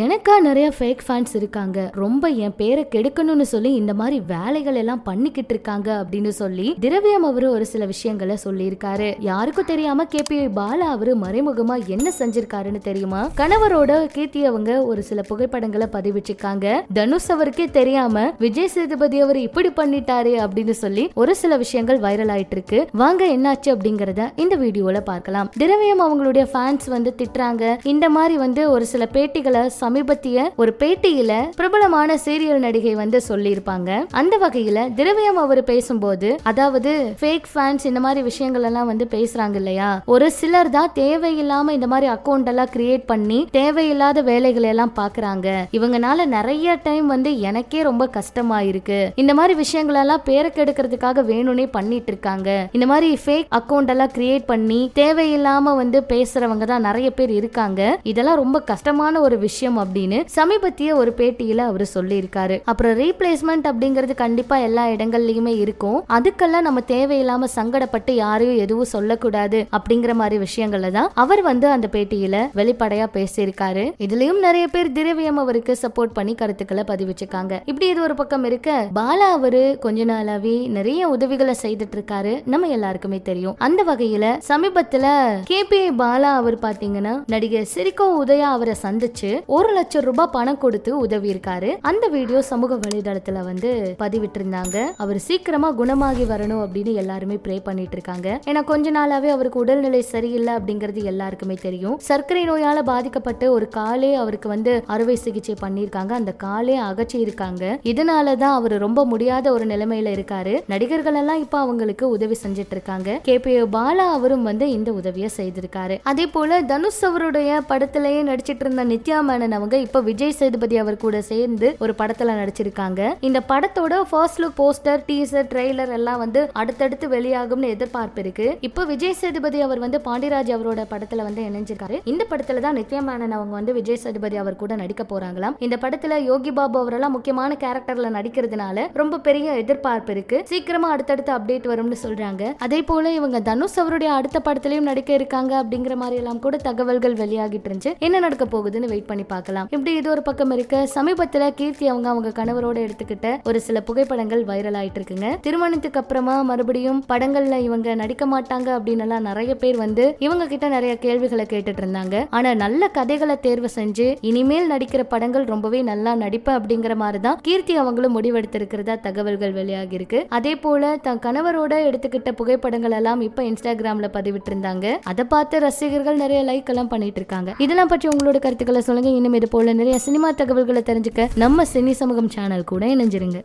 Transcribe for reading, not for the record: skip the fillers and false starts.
எனக்கா நிறைய fake fans இருக்காங்க, ரொம்ப என் பேரை கெடுக்கணும்னு சொல்லி இந்த மாதிரி வேலைகள் எல்லாம் பண்ணிக்கிட்டு இருக்காங்க அப்படின்னு சொல்லி திரவியம் அவரு ஒரு சில விஷயங்களை சொல்லி இருக்காரு. யாருக்கும் தெரியாம கேபிஐ பாலா அவரு மறைமுகமா என்ன செஞ்சிருக்காருன்னு தெரியுமா? கணவரோட கீர்த்தி அவங்க ஒரு சில புகைப்படங்களை பதிவிச்சிருக்காங்க. தனுஷ் அவருக்கே தெரியாம விஜய் சேதுபதி அவர் இப்படி பண்ணிட்டாரு அப்படின்னு சொல்லி ஒரு சில விஷயங்கள் வைரல் ஆயிட்டு இருக்கு. வாங்க என்னாச்சு அப்படிங்கறத இந்த வீடியோல பார்க்கலாம். திரவியம் அவங்களுடைய ஃபேன்ஸ் திட்டுறாங்க. இந்த மாதிரி ஒரு சில பேட்டிகளை சமீபத்திய ஒரு பேட்டியில பிரபலமான சீரியல் நடிகை சொல்லியிருப்பாங்க. அந்த வகையில திரவியம் அவர் பேசும்போது, அதாவது ஃபேக் ஃபேன்ஸ் இந்த மாதிரி விஷயங்கள் எல்லாம் பேசுறாங்க இல்லையா, ஒரு சிலர் தான் தேவையில்லாம இந்த மாதிரி அக்கௌண்ட் எல்லாம் கிரியேட் பண்ணி தேவையில்லாத வேலைகளை எல்லாம் பாக்குறாங்க. இவங்கனால நிறைய டைம் எனக்கே ரொம்ப கஷ்டமா இருக்கு. இந்த மாதிரி விஷயங்கள் எல்லாம் பேரை கெடுக்கிறதுக்காக வேணும்னே பண்ணிட்டு இருக்காங்க. இந்த மாதிரி ஃபேக் அக்கௌண்ட் எல்லாம் கிரியேட் பண்ணி தேவையில்லாம பேசுறவங்க தான் நிறைய பேர் இருக்காங்க. இதெல்லாம் ரொம்ப கஷ்டமான ஒரு விஷயம் அப்படின்னு சமீபத்திய ஒரு பேட்டியில அவர் சொல்லி இருக்காரு. அப்புறம் ரீப்ளேஸ்மெண்ட் அப்படிங்கிறது கண்டிப்பா எல்லா இடங்கள்லயுமே இருக்கும். அதுக்கெல்லாம் நம்ம தேவையில்லாம சங்கடப்பட்டு யாரையும் எதுவும் சொல்லக்கூடாது அப்படிங்கிற மாதிரி விஷயங்கள்ல தான் அவர் அந்த பேட்டியில வெளிப்படையா பேசியிருக்காரு. இதுலயும் நிறைய பேர் திரவியம் அவருக்கு சப்போர்ட் பண்ணி கருத்துக்களை பதிவிச்சிருக்காங்க. இப்படி இது ஒரு பக்கம் இருக்க, பாலா அவரு கொஞ்ச நாளாவே நிறைய உதவிகளை செய்துட்டு இருக்காரு, நம்ம எல்லாருக்குமே தெரியும். அந்த வகையில சமீபத்துல கேபிஐ பாலா அவர் பாத்தீங்கன்னா நடிகர் சிரிகோ உதயா அவரை சந்திச்சு 1 லட்சம் ரூபாய் பணம் கொடுத்து உதவி இருக்காரு. அந்த வீடியோ சமூக வலைதளத்துல பதிவிட்டு இருந்தாங்க. அவர் சீக்கிரமா குணமாகி வரணும் அப்படின்னு எல்லாருமே ப்ரே பண்ணிட்டு இருக்காங்க. ஏன்னா கொஞ்ச நாளாவே அவருக்கு உடல்நிலை சரியில்லை அப்படிங்கிறது எல்லாருக்குமே தெரியும். சர்க்கரை நோயால பாதிக்கப்பட்டு ஒரு காலே அவருக்கு அறுவை சிகிச்சை பண்ணிருக்காங்க. அந்த காலே அகற்றி இருக்காங்க. இதனாலதான் அவர் ரொம்ப முடியாத ஒரு நிலைமையில இருக்காரு. நடிகர்கள் எல்லாம் இப்ப அவங்களுக்கு உதவி செஞ்சிட்டு இருக்காங்க. கேபிஐ பாலா அவரும் இந்த உதவியை செய்திருக்காரு. அதே போல தனுஷ் அவருடைய படத்திலேயே நடிச்சிட்டு இருந்த நித்யா மேனன் அவங்க இப்ப விஜய் சேதுபதி அவர் கூட சேர்ந்து ஒரு படத்துல நடிச்சிருக்காங்க. இந்த படத்தோட first look poster, teaser, trailer எல்லாம் அடுத்தடுத்து வெளியாகும்னு எதிர்பார்ப்பு இருக்கு. இப்ப விஜய் சேதுபதி அவர் பாண்டிராஜ் அவரோட படத்துல இணைஞ்சிருக்காரு. இந்த படத்துல தான் நித்யா மேனன் அவங்க விஜய் சேதுபதி அவர் கூட நடிக்க போறாங்களாம். இந்த படத்துல யோகி பாபு அவரெல்லாம் முக்கியமான கேரக்டர்ல நடிக்கிறதுனால ரொம்ப பெரிய எதிர்பார்ப்பு இருக்கு. சீக்கிரமா அடுத்தடுத்து அப்டேட் வரும்னு சொல்றாங்க. அதே போல இவங்க தனுஷ் அவருடைய அடுத்த படத்திலையும் நடிக்க இருக்காங்க அப்படிங்கிற மாதிரி எல்லாம் கூட தகவல்கள் வெளியாகிட்டு இருந்துச்சு. என்ன நடக்க போகுதுன்னு வெயிட் பண்ணி பார்க்கலாம். இப்படி இது ஒரு பக்கம் இருக்க, சமீபத்துல கீர்த்தி அவங்க கணவரோட எடுத்துக்கிட்ட ஒரு சில புகைப்படங்கள் வைரல் ஆயிட்டு இருக்குங்க. திருமணத்துக்கு அப்புறமா மறுபடியும் படங்கள்ல இவங்க நடிக்க மாட்டாங்க அப்படின்னு எல்லாம் நிறைய பேர் இவங்க கிட்ட நிறைய கேள்விகளை கேட்டுட்டு இருந்தாங்க. ஆனா நல்ல கதைகளை தேர்வு செஞ்சு இனிமேல் நடிக்கிற படங்கள் ரொம்பவே நல்லா நடிப்ப அப்படிங்கிற மாதிரிதான் கீர்த்தி அவங்களும் முடிவெடுத்திருக்கிறதா தகவல்கள் வெளியாகி இருக்கு. அதே போல தன் கணவரோட எடுத்துக்கிட்ட புகைப்படங்கள் எல்லாம் இப்ப இன்ஸ்டாகிராம்ல பதிவிட்டு இருந்தாங்க. அதை பார்த்து ரசிகர்கள் நிறைய லைக் எல்லாம் பண்ணிட்டு இருக்காங்க. இதெல்லாம் பற்றி உங்களோட கருத்துக்களை சொல்லுங்க. இன்னும் இது போல நிறைய சினிமா தகவல்களை தெரிஞ்சுக்க நம்ம சினி சமூகம் சேனல் கூட இணைஞ்சிருங்க.